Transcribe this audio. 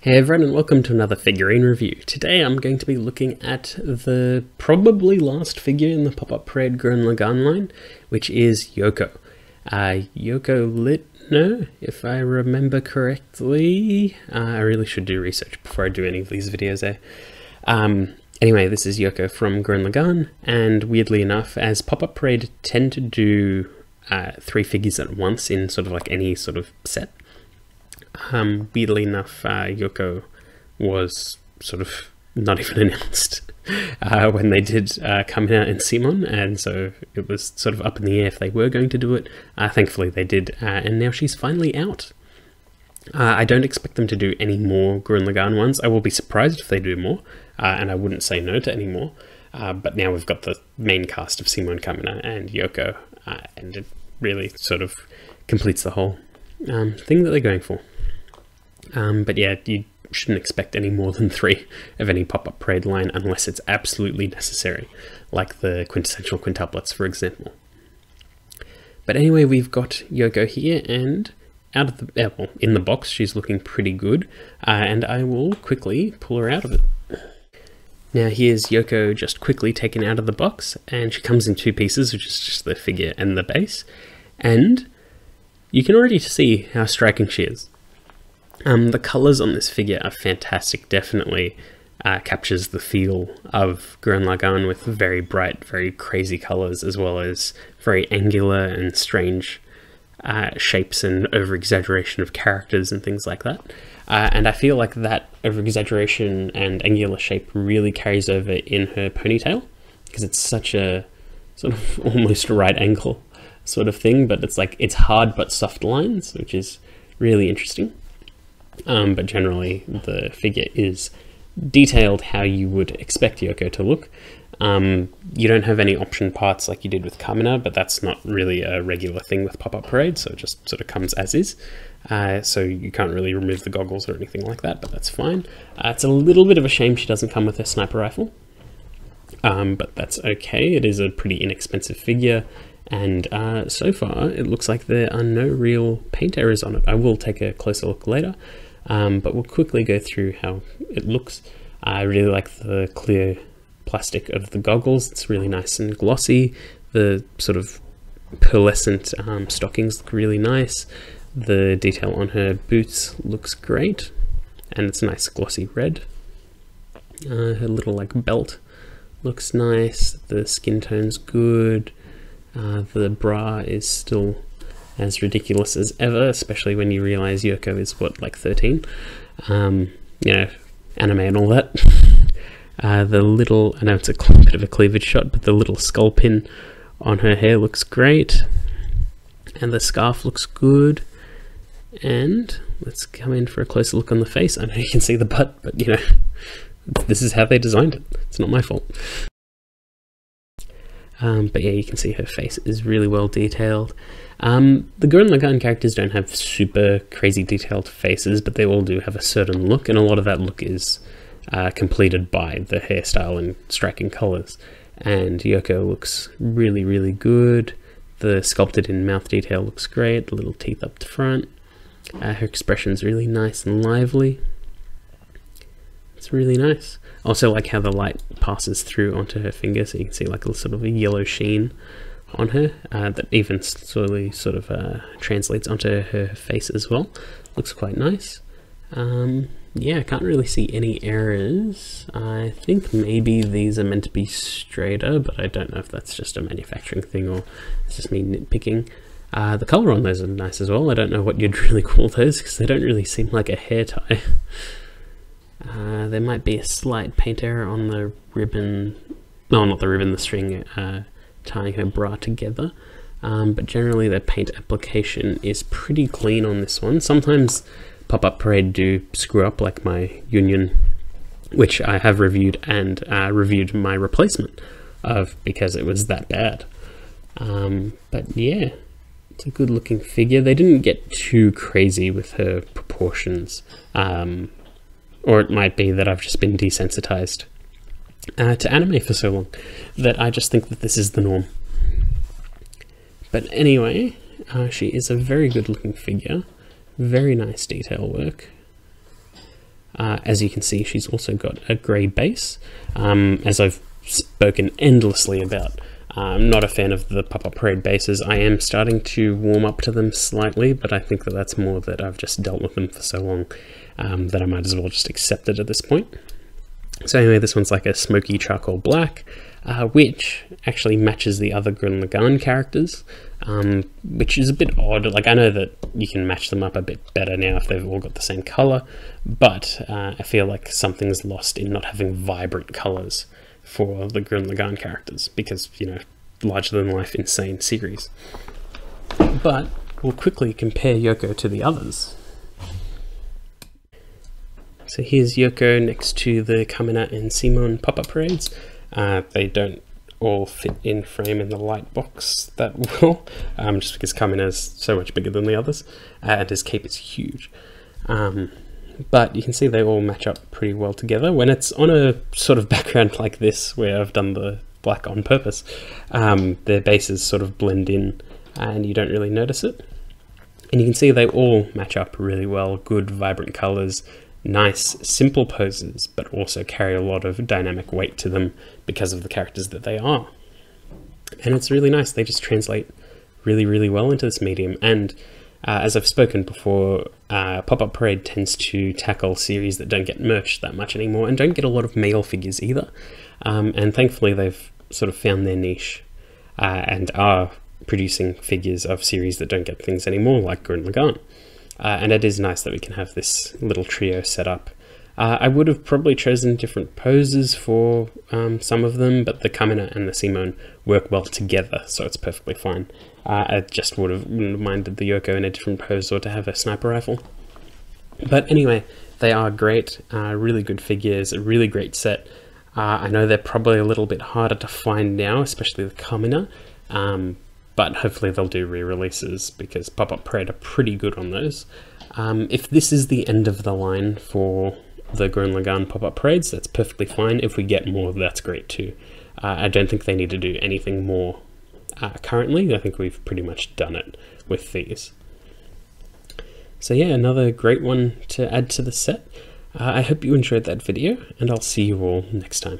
Hey everyone, and welcome to another figurine review. Today I'm going to be looking at the probably last figure in the Pop Up Parade Gurren Lagann line, which is Yoko. Yoko Litner, if I remember correctly. I really should do research before I do any of these videos Anyway, this is Yoko from Gurren Lagann, and weirdly enough, as Pop Up Parade tend to do 3 figures at once in sort of like any sort of set, weirdly enough, Yoko was sort of not even announced when they did come out in Simon, and so it was sort of up in the air if they were going to do it. Thankfully they did, and now she's finally out. I don't expect them to do any more Gurren Lagann ones. I will be surprised if they do more, and I wouldn't say no to any more. But now we've got the main cast of Simon Kamina and Yoko, and it really sort of completes the whole thing that they're going for. But yeah, you shouldn't expect any more than 3 of any Pop-Up Parade line unless it's absolutely necessary, like the quintessential quintuplets, for example. But anyway, we've got Yoko here, and out of the well, in the box, she's looking pretty good, and I will quickly pull her out of it. Now here's Yoko just quickly taken out of the box, and she comes in 2 pieces, which is just the figure and the base, and you can already see how striking she is. The colours on this figure are fantastic, definitely captures the feel of Gurren Lagann with very bright, very crazy colours, as well as very angular and strange shapes and over-exaggeration of characters and things like that. And I feel like that over-exaggeration and angular shape really carries over in her ponytail, because it's such a sort of almost right angle sort of thing, but it's like it's hard but soft lines, which is really interesting. But generally the figure is detailed how you would expect Yoko to look. You don't have any option parts like you did with Kamina, but that's not really a regular thing with Pop Up Parade, so it just sort of comes as is. So you can't really remove the goggles or anything like that, but that's fine. It's a little bit of a shame she doesn't come with her sniper rifle, but that's okay. It is a pretty inexpensive figure, and so far it looks like there are no real paint errors on it. I will take a closer look later. But we'll quickly go through how it looks. I really like the clear plastic of the goggles. It's really nice and glossy. The sort of pearlescent stockings look really nice. The detail on her boots looks great, and it's a nice glossy red. Her little like belt looks nice. The skin tone's good. The bra is still as ridiculous as ever, especially when you realize Yoko is what, like 13, you know, anime and all that. The little, I know it's a bit of a cleavage shot, but the little skull pin on her hair looks great, and the scarf looks good. And let's come in for a closer look on the face. I know you can see the butt, but you know, this is how they designed it. It's not my fault. But yeah, you can see her face is really well detailed. The Gurren Lagann characters don't have super crazy detailed faces, but they all do have a certain look, and a lot of that look is completed by the hairstyle and striking colours. And Yoko looks really, really good. The sculpted in mouth detail looks great, the little teeth up the front. Her expression's really nice and lively. It's really nice. Also like how the light passes through onto her finger, so you can see like a sort of a yellow sheen on her that even slowly sort of translates onto her face as well. Looks quite nice. Yeah, I can't really see any errors. I think maybe these are meant to be straighter, but I don't know if that's just a manufacturing thing or it's just me nitpicking. The colour on those are nice as well. I don't know what you'd really call those, because they don't really seem like a hair tie. There might be a slight paint error on the ribbon, no, not the ribbon, the string tying her bra together, but generally the paint application is pretty clean on this one. Sometimes Pop Up Parade do screw up, like my Union, which I have reviewed, and reviewed my replacement of because it was that bad. But yeah, it's a good looking figure. They didn't get too crazy with her proportions, or it might be that I've just been desensitized to anime for so long that I just think that this is the norm. But anyway, she is a very good looking figure, very nice detail work. As you can see, she's also got a grey base. As I've spoken endlessly about, I'm not a fan of the Pop Up Parade bases. I am starting to warm up to them slightly, but I think that that's more that I've just dealt with them for so long that I might as well just accept it at this point. So anyway, this one's like a smoky charcoal black, which actually matches the other Gurren Lagann characters, which is a bit odd. Like, I know that you can match them up a bit better now if they've all got the same color, but I feel like something's lost in not having vibrant colors for the Gurren Lagann characters, because, you know, larger than life, insane series. But we'll quickly compare Yoko to the others. So here's Yoko next to the Kamina and Simon pop-up parades. They don't all fit in frame in the light box that well, just because Kamina is so much bigger than the others, and his cape is huge. But you can see they all match up pretty well together. When it's on a sort of background like this, where I've done the black on purpose, their bases sort of blend in and you don't really notice it. And you can see they all match up really well, good vibrant colors, nice simple poses, but also carry a lot of dynamic weight to them because of the characters that they are. And it's really nice, they just translate really, really well into this medium. And as I've spoken before, Pop Up Parade tends to tackle series that don't get merched that much anymore and don't get a lot of male figures either. And thankfully they've sort of found their niche and are producing figures of series that don't get things anymore, like Gurren Lagann. And it is nice that we can have this little trio set up. I would have probably chosen different poses for some of them, but the Kamina and the Simon work well together, so it's perfectly fine. I just wouldn't have minded the Yoko in a different pose or to have a sniper rifle. But anyway, they are great, really good figures, a really great set. I know they're probably a little bit harder to find now, especially the Kamina, but hopefully they'll do re-releases because Pop Up Parade are pretty good on those. If this is the end of the line for the Gurren Lagann Pop Up Parades, that's perfectly fine. If we get more, that's great too. I don't think they need to do anything more currently. I think we've pretty much done it with these. So yeah, another great one to add to the set. I hope you enjoyed that video, and I'll see you all next time.